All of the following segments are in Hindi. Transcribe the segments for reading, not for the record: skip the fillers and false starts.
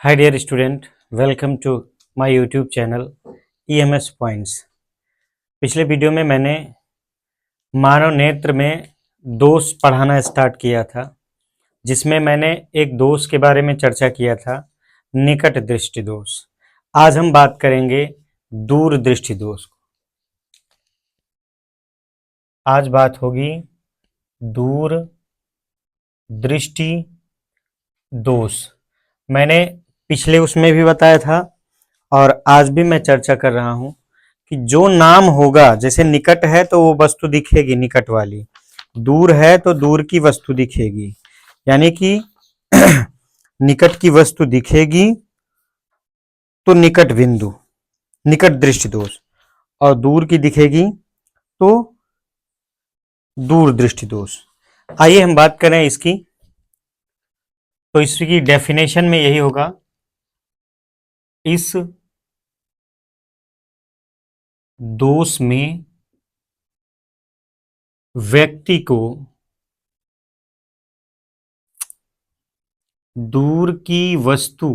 Hi dear student, welcome to my YouTube channel EMS Points। पिछले वीडियो में मैंने मानव नेत्र में दोष पढ़ाना स्टार्ट किया था, जिसमें मैंने एक दोष के बारे में चर्चा किया था, निकट दृष्टि दोष। आज हम बात करेंगे दूर दृष्टि दोष। आज बात होगी दूर दृष्टि दोष। मैंने पिछले उसमें भी बताया था और आज भी मैं चर्चा कर रहा हूं कि जो नाम होगा, जैसे निकट है तो वो वस्तु दिखेगी निकट वाली, दूर है तो दूर की वस्तु दिखेगी, यानी कि निकट की वस्तु दिखेगी तो निकट बिंदु, निकट दृष्टि दोष, और दूर की दिखेगी तो दूर दृष्टि दोष। आइए हम बात करें इसकी। तो इसकी डेफिनेशन में यही होगा, इस दोष में व्यक्ति को दूर की वस्तु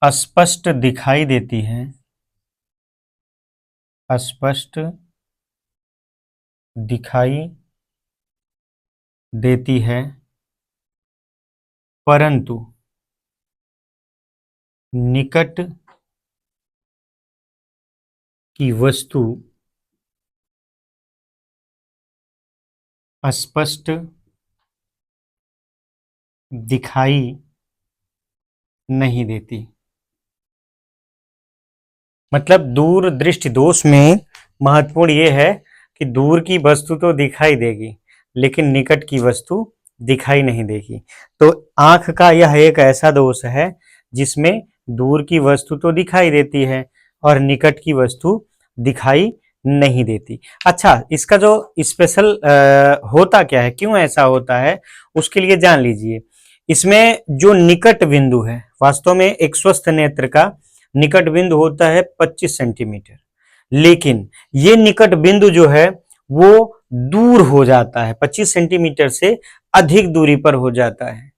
स्पष्ट दिखाई देती है, स्पष्ट दिखाई देती है, परंतु निकट की वस्तु स्पष्ट दिखाई नहीं देती। मतलब दूर दृष्टि दोष में महत्वपूर्ण यह है कि दूर की वस्तु तो दिखाई देगी लेकिन निकट की वस्तु दिखाई नहीं देगी। तो आंख का यह एक ऐसा दोष है जिसमें दूर की वस्तु तो दिखाई देती है और निकट की वस्तु दिखाई नहीं देती। अच्छा, इसका जो स्पेशल होता क्या है, क्यों ऐसा होता है, उसके लिए जान लीजिए। इसमें जो निकट बिंदु है, वास्तव में एक स्वस्थ नेत्र का निकट बिंदु होता है 25 सेंटीमीटर, लेकिन ये निकट बिंदु जो है वो दूर हो जाता है, 25 सेंटीमीटर से अधिक दूरी पर हो जाता है।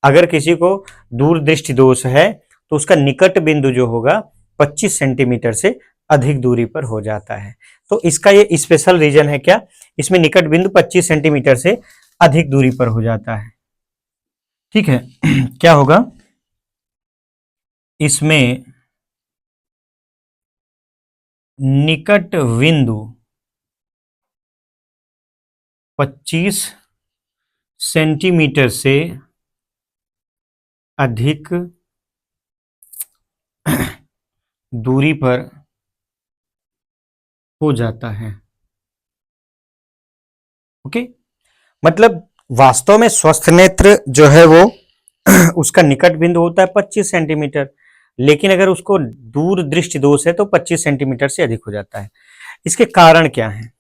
अगर किसी को दूर दृष्टि दोष है तो उसका निकट बिंदु जो होगा 25 सेंटीमीटर से अधिक दूरी पर हो जाता है। तो इसका ये स्पेशल रीजन है क्या, इसमें निकट बिंदु 25 सेंटीमीटर से अधिक दूरी पर हो जाता है। ठीक है क्या होगा, इसमें निकट बिंदु 25 सेंटीमीटर से अधिक दूरी पर हो जाता है। ओके, मतलब वास्तव में स्वस्थ नेत्र जो है वो उसका निकट बिंदु होता है 25 सेंटीमीटर, लेकिन अगर उसको दूर दृष्टि दोष है तो 25 सेंटीमीटर से अधिक हो जाता है। इसके कारण क्या हैं?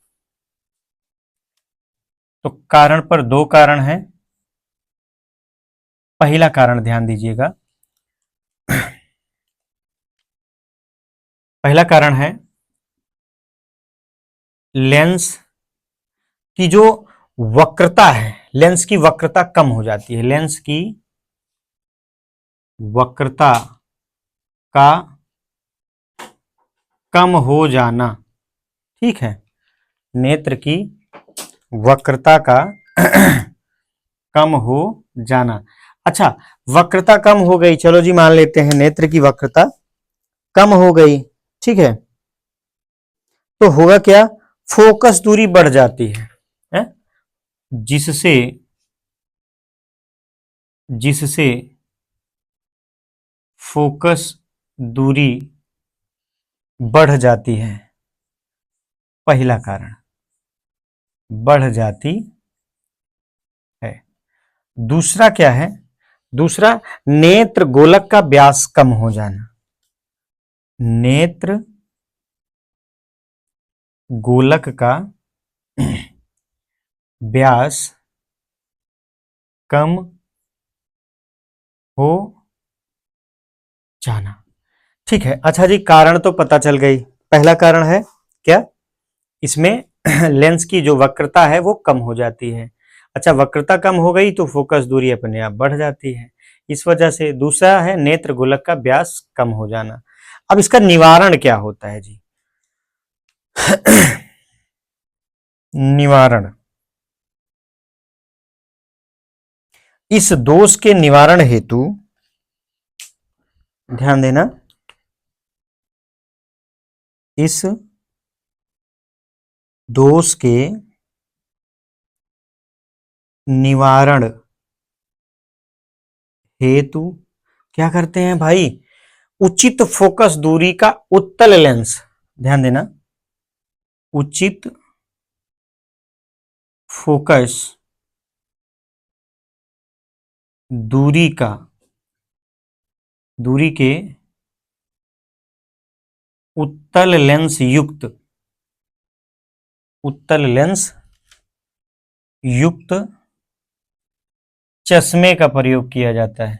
तो कारण पर दो कारण हैं। पहला कारण ध्यान दीजिएगा, पहला कारण है लेंस की जो वक्रता है, लेंस की वक्रता कम हो जाती है। लेंस की वक्रता का कम हो जाना, ठीक है, नेत्र की वक्रता का कम हो जाना। अच्छा, वक्रता कम हो गई, चलो जी मान लेते हैं नेत्र की वक्रता कम हो गई, ठीक है, तो होगा क्या, फोकस दूरी बढ़ जाती है? जिससे फोकस दूरी बढ़ जाती है। पहला कारण बढ़ जाती है। दूसरा क्या है, दूसरा नेत्र गोलक का व्यास कम हो जाना। नेत्र गोलक का व्यास कम हो जाना, ठीक है। अच्छा जी, कारण तो पता चल गई। पहला कारण है क्या, इसमें लेंस की जो वक्रता है वो कम हो जाती है, अच्छा, वक्रता कम हो गई तो फोकस दूरी अपने आप बढ़ जाती है, इस वजह से। दूसरा है नेत्र गोलक का व्यास कम हो जाना। अब इसका निवारण क्या होता है जी? निवारण, इस दोष के निवारण हेतु ध्यान देना, इस दोष के निवारण हेतु क्या करते हैं भाई? उचित फोकस दूरी का उत्तल लेंस, ध्यान देना, उचित फोकस दूरी का, दूरी के उत्तल लेंस युक्त, उत्तल लेंस युक्त चश्मे का प्रयोग किया जाता है,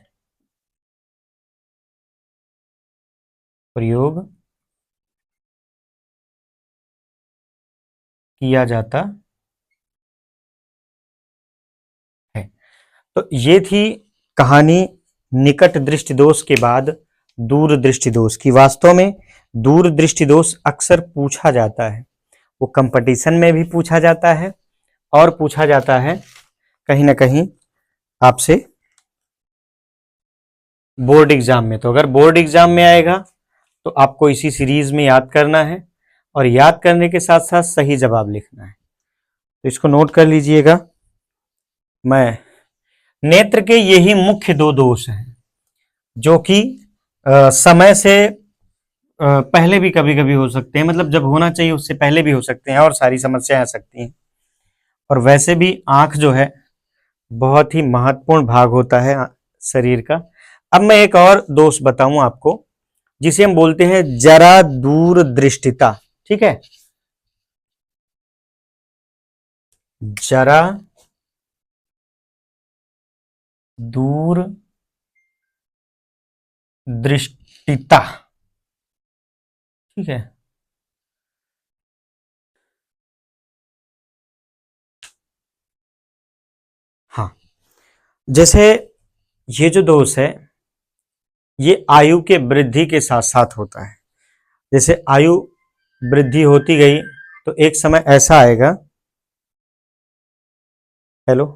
प्रयोग किया जाता है। तो ये थी कहानी निकट दृष्टि दोष के बाद दूर दृष्टि दोष की। वास्तव में दूर दृष्टि दोष अक्सर पूछा जाता है, वो कंपटीशन में भी पूछा जाता है और पूछा जाता है कहीं ना कहीं आपसे बोर्ड एग्जाम में। तो अगर बोर्ड एग्जाम में आएगा तो आपको इसी सीरीज में याद करना है और याद करने के साथ साथ सही जवाब लिखना है। तो इसको नोट कर लीजिएगा। मैं नेत्र के यही मुख्य दो दोष हैं जो कि समय से पहले भी कभी कभी हो सकते हैं, मतलब जब होना चाहिए उससे पहले भी हो सकते हैं और सारी समस्याएं आ सकती हैं। और वैसे भी आंख जो है बहुत ही महत्वपूर्ण भाग होता है शरीर का। अब मैं एक और दोष बताऊं आपको जिसे हम बोलते हैं जरा दूर दृष्टिता। ठीक है, जरा दूर दृष्टिता। ठीक है, हाँ, जैसे ये जो दोष है ये आयु के वृद्धि के साथ साथ होता है। जैसे आयु वृद्धि होती गई तो एक समय ऐसा आएगा, हेलो,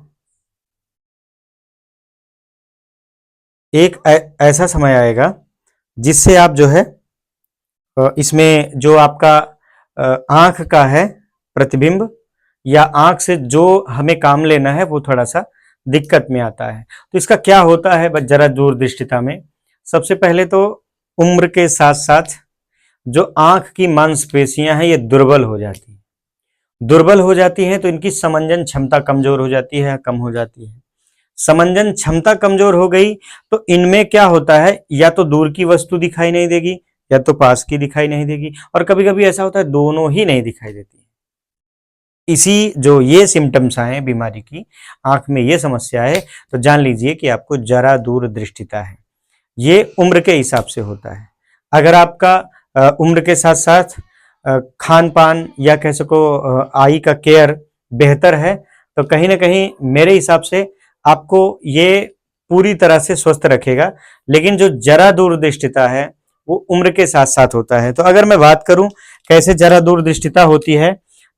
एक ऐसा समय आएगा जिससे आप जो है इसमें जो आपका आंख का है प्रतिबिंब या आंख से जो हमें काम लेना है वो थोड़ा सा दिक्कत में आता है। तो इसका क्या होता है जरा दूरदृष्टिता में? सबसे पहले तो उम्र के साथ साथ जो आंख की मांसपेशियां हैं ये दुर्बल हो जाती हैं। दुर्बल हो जाती हैं तो इनकी समंजन क्षमता कमजोर हो जाती है, कम हो जाती है। समंजन क्षमता कमजोर हो गई तो इनमें क्या होता है, या तो दूर की वस्तु दिखाई नहीं देगी या तो पास की दिखाई नहीं देगी, और कभी कभी ऐसा होता है दोनों ही नहीं दिखाई देती। इसी जो ये सिम्टम्स आए बीमारी की, आंख में ये समस्या है, तो जान लीजिए कि आपको जरा दूर दृष्टिता है। ये उम्र के हिसाब से होता है। अगर आपका उम्र के साथ साथ खान पान या कह सको आई का केयर बेहतर है तो कहीं ना कहीं मेरे हिसाब से आपको ये पूरी तरह से स्वस्थ रखेगा। लेकिन जो जरा दूरदृष्टिता है वो उम्र के साथ साथ होता है। तो अगर मैं बात करूं कैसे जरा दूरदृष्टिता होती है,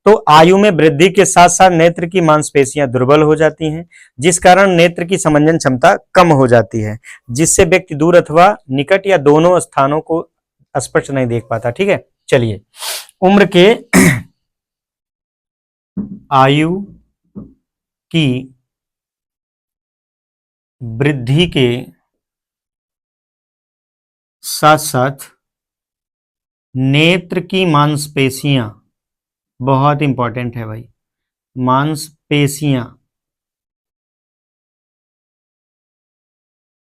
तो आयु में वृद्धि के साथ साथ नेत्र की मांसपेशियां दुर्बल हो जाती हैं, जिस कारण नेत्र की समंजन क्षमता कम हो जाती है, जिससे व्यक्ति दूर अथवा निकट या दोनों स्थानों को स्पष्ट नहीं देख पाता। ठीक है, चलिए, उम्र के आयु की वृद्धि के साथ साथ नेत्र की मांसपेशियां, बहुत इंपॉर्टेंट है भाई, मांसपेशियां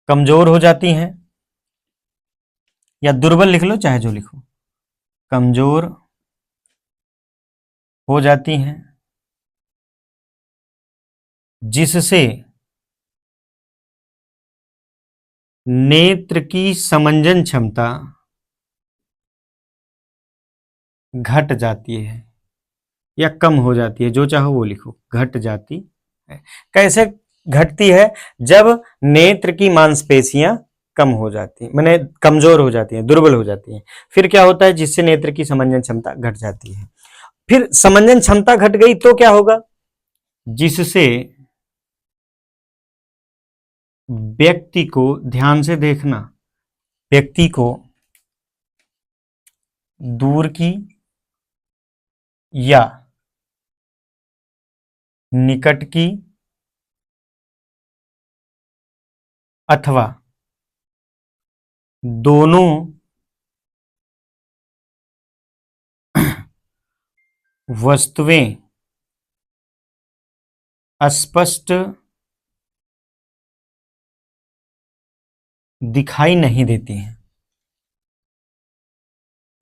कमजोर हो जाती हैं, या दुर्बल लिख लो चाहे जो लिखो, कमजोर हो जाती हैं, जिससे नेत्र की समंजन क्षमता घट जाती है या कम हो जाती है, जो चाहो वो लिखो, घट जाती कैसे घटती है? जब नेत्र की मांसपेशियां कम हो जाती है, माने कमजोर हो जाती है, दुर्बल हो जाती है। फिर क्या होता है? जिससे नेत्र की समंजन क्षमता घट जाती है। फिर समंजन क्षमता घट गई तो क्या होगा? जिससे व्यक्ति को, ध्यान से देखना, व्यक्ति को दूर की या निकट की अथवा दोनों वस्तुएं स्पष्ट दिखाई नहीं देती हैं,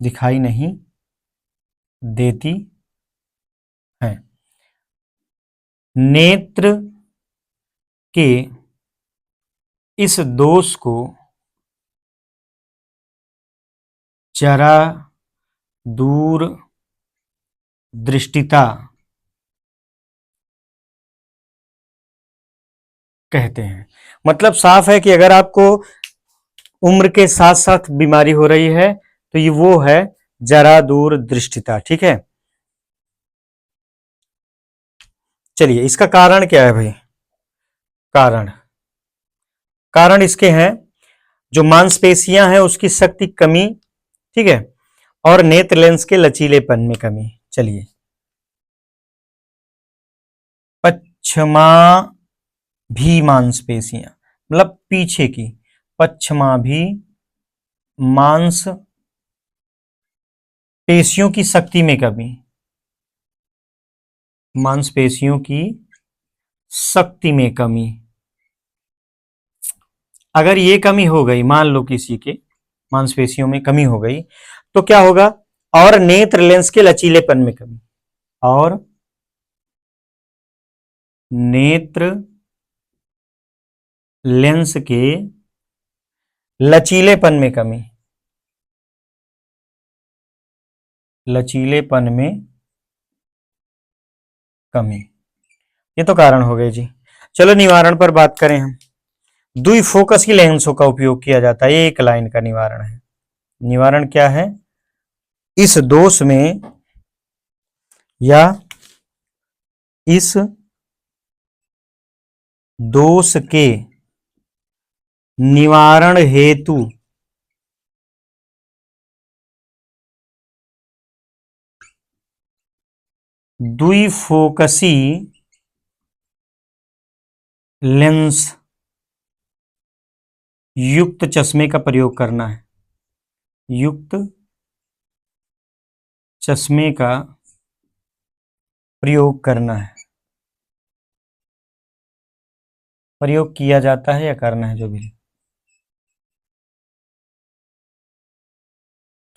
दिखाई नहीं देती हैं। नेत्र के इस दोष को जरा दूर दृष्टिता कहते हैं। मतलब साफ है कि अगर आपको उम्र के साथ साथ बीमारी हो रही है तो ये वो है जरा दूर दृष्टिता। ठीक है, चलिए इसका कारण क्या है भाई? कारण कारण इसके हैं, जो मांसपेशियां हैं उसकी शक्ति कमी, ठीक है, और नेत्र लेंस के लचीलेपन में कमी। चलिए, पश्चमा भी मांसपेशियां, मतलब पीछे की पश्चमा भी मांस पेशियों की शक्ति में कमी, मांसपेशियों की शक्ति में कमी। अगर ये कमी हो गई, मान लो किसी के मांसपेशियों में कमी हो गई, तो क्या होगा? और नेत्र लेंस के लचीलेपन में कमी, और नेत्र लेंस के लचीलेपन में कमी, लचीलेपन में कमी। ये तो कारण हो गए जी। चलो निवारण पर बात करें हम। द्विफोकसी लेंसों का उपयोग किया जाता है, ये एक लाइन का निवारण है। निवारण क्या है? इस दोष में या इस दोष के निवारण हेतु द्विफोकसी लेंस युक्त चश्मे का प्रयोग करना है, युक्त चश्मे का प्रयोग करना है। प्रयोग किया जाता है या करना है, जो भी।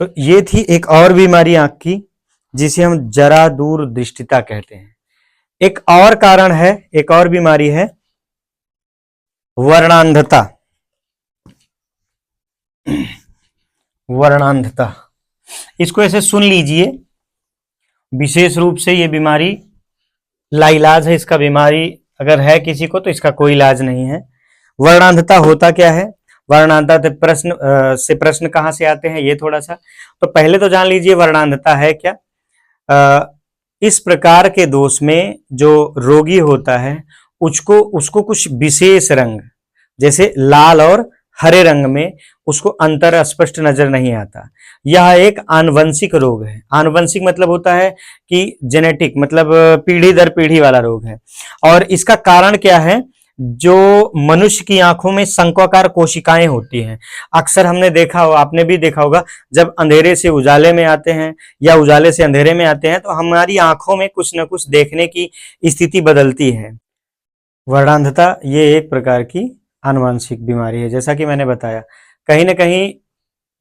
तो ये थी एक और बीमारी आंख की, जिसे हम जरा दूर दृष्टिता कहते हैं। एक और कारण है, एक और बीमारी है वर्णांधता। वर्णांधता, इसको ऐसे सुन लीजिए। विशेष रूप से ये बीमारी लाइलाज है, इसका बीमारी अगर है किसी को तो इसका कोई इलाज नहीं है। वर्णांधता होता क्या है? वर्णांधता से प्रश्न कहां से आते हैं, ये थोड़ा सा तो पहले तो जान लीजिए वर्णांधता है क्या। इस प्रकार के दोष में जो रोगी होता है उसको उसको कुछ विशेष रंग, जैसे लाल और हरे रंग में उसको अंतर स्पष्ट नजर नहीं आता। यह एक आनुवंशिक रोग है। आनुवंशिक मतलब होता है कि जेनेटिक, मतलब पीढ़ी दर पीढ़ी वाला रोग है। और इसका कारण क्या है? जो मनुष्य की आंखों में शंक्वाकार कोशिकाएं होती हैं। अक्सर हमने देखा हो, आपने भी देखा होगा, जब अंधेरे से उजाले में आते हैं या उजाले से अंधेरे में आते हैं तो हमारी आंखों में कुछ न कुछ देखने की स्थिति बदलती है। वर्णांधता ये एक प्रकार की आनुवंशिक बीमारी है, जैसा कि मैंने बताया। कहीं ना कहीं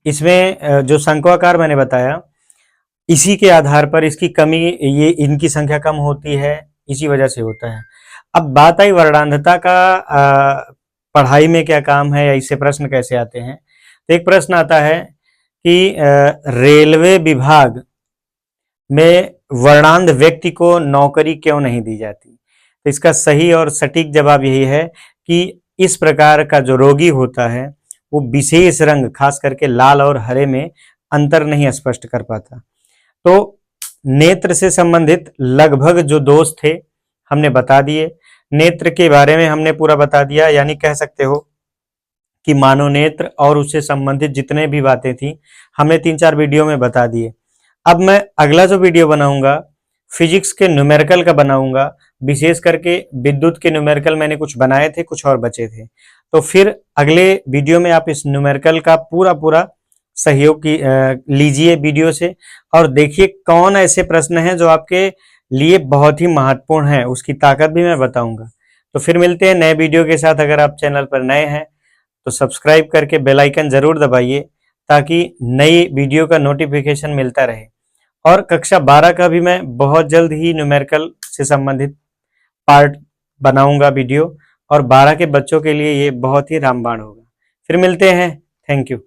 इसमें जो शंक्वाकार मैंने बताया, इसी के आधार पर इसकी कमी, ये इनकी संख्या कम होती है, इसी वजह से होता है। अब बात आई वर्णांधता का पढ़ाई में क्या काम है या इससे प्रश्न कैसे आते हैं। तो एक प्रश्न आता है कि रेलवे विभाग में वर्णांध व्यक्ति को नौकरी क्यों नहीं दी जाती। तो इसका सही और सटीक जवाब यही है कि इस प्रकार का जो रोगी होता है वो विशेष रंग, खास करके लाल और हरे में अंतर नहीं स्पष्ट कर पाता। तो नेत्र से संबंधित लगभग जो दोष थे हमने बता दिए। नेत्र के बारे में हमने पूरा बता दिया, यानी कह सकते हो कि मानव नेत्र और उससे संबंधित जितने भी बातें थी हमने 3-4 वीडियो में बता दिए। अब मैं अगला जो वीडियो बनाऊंगा फिजिक्स के न्यूमेरिकल का बनाऊंगा, विशेष करके विद्युत के न्यूमेरिकल मैंने कुछ बनाए थे, कुछ और बचे थे। तो फिर अगले वीडियो में आप इस न्यूमेरिकल का पूरा सहयोग लीजिए वीडियो से, और देखिए कौन ऐसे प्रश्न हैं जो आपके लिए बहुत ही महत्वपूर्ण है, उसकी ताकत भी मैं बताऊंगा। तो फिर मिलते हैं नए वीडियो के साथ। अगर आप चैनल पर नए हैं तो सब्सक्राइब करके बेल आइकन जरूर दबाइए ताकि नई वीडियो का नोटिफिकेशन मिलता रहे। और कक्षा 12 का भी मैं बहुत जल्द ही न्यूमेरिकल से संबंधित पार्ट बनाऊंगा वीडियो, और 12 के बच्चों के लिए ये बहुत ही रामबाण होगा। फिर मिलते हैं। Thank you.